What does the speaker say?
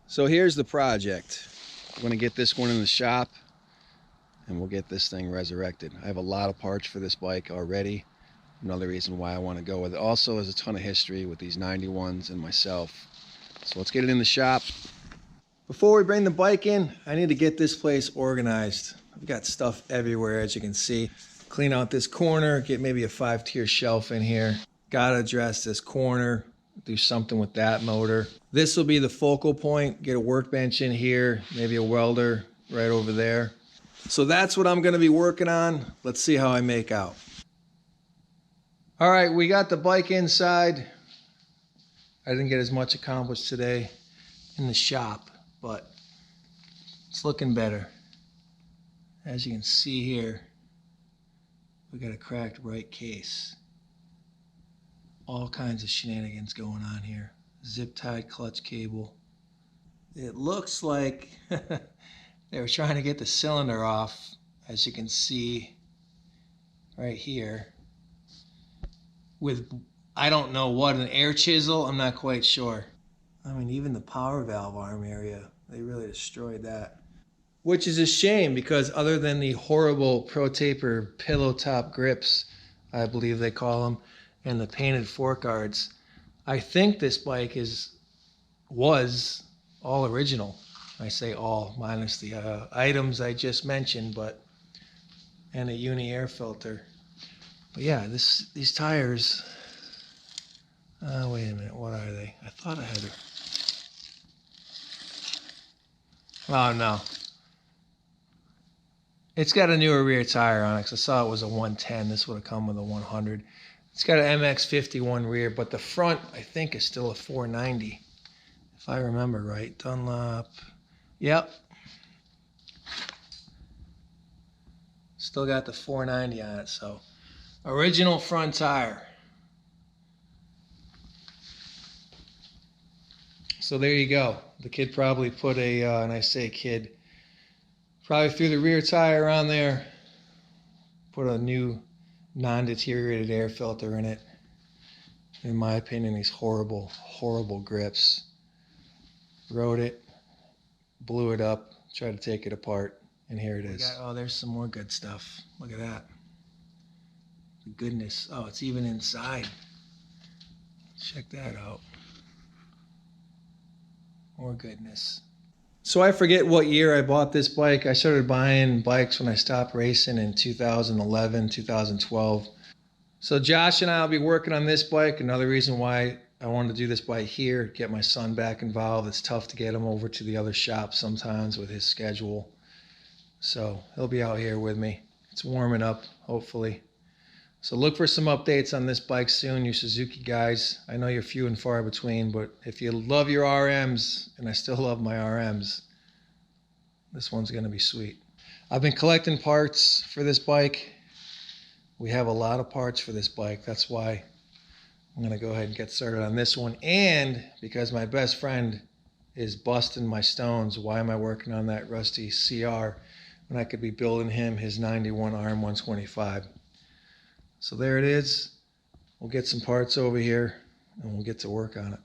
So here's the project. I'm going to get this one in the shop and we'll get this thing resurrected. I have a lot of parts for this bike already. Another reason why I want to go with it. Also, there's a ton of history with these 91s and myself. So let's get it in the shop. Before we bring the bike in, I need to get this place organized. I've got stuff everywhere, as you can see. Clean out this corner, get maybe a 5-tier shelf in here. Gotta address this corner, do something with that motor. This will be the focal point, get a workbench in here, maybe a welder right over there. So that's what I'm gonna be working on. Let's see how I make out. All right, we got the bike inside. I didn't get as much accomplished today in the shop, but it's looking better. As you can see here, we got a cracked right case. All kinds of shenanigans going on here. Zip tied clutch cable. It looks like they were trying to get the cylinder off, as you can see right here, with, I don't know what, an air chisel? I'm not quite sure. I mean, even the power valve arm area, they really destroyed that. Which is a shame, because other than the horrible Pro Taper pillow top grips, I believe they call them, and the painted fork guards, I think this bike was all original. I say all, minus the items I just mentioned, and a uni air filter. But yeah, these tires, wait a minute, what are they? I thought I had it. Oh no. It's got a newer rear tire on it, because I saw it was a 110. This would have come with a 100. It's got an MX51 rear, but the front, I think, is still a 490. If I remember right. Dunlop. Yep. Still got the 490 on it, so. Original front tire. So there you go. The kid probably put and I say kid, probably threw the rear tire on there, put a new non-deteriorated air filter in it. In my opinion, these horrible, horrible grips. Rode it, blew it up, tried to take it apart, and here it is. Oh, there's some more good stuff. Look at that. The goodness. Oh, it's even inside. Check that out. More goodness. So I forget what year I bought this bike. I started buying bikes when I stopped racing in 2011, 2012. So Josh and I will be working on this bike. Another reason why I wanted to do this bike here, get my son back involved. It's tough to get him over to the other shop sometimes with his schedule. So he'll be out here with me. It's warming up, hopefully. So look for some updates on this bike soon, you Suzuki guys. I know you're few and far between, but if you love your RMs, and I still love my RMs, this one's going to be sweet. I've been collecting parts for this bike. We have a lot of parts for this bike. That's why I'm going to go ahead and get started on this one. And because my best friend is busting my stones, why am I working on that rusty CR when I could be building him his 91 RM125? So there it is. We'll get some parts over here and we'll get to work on it.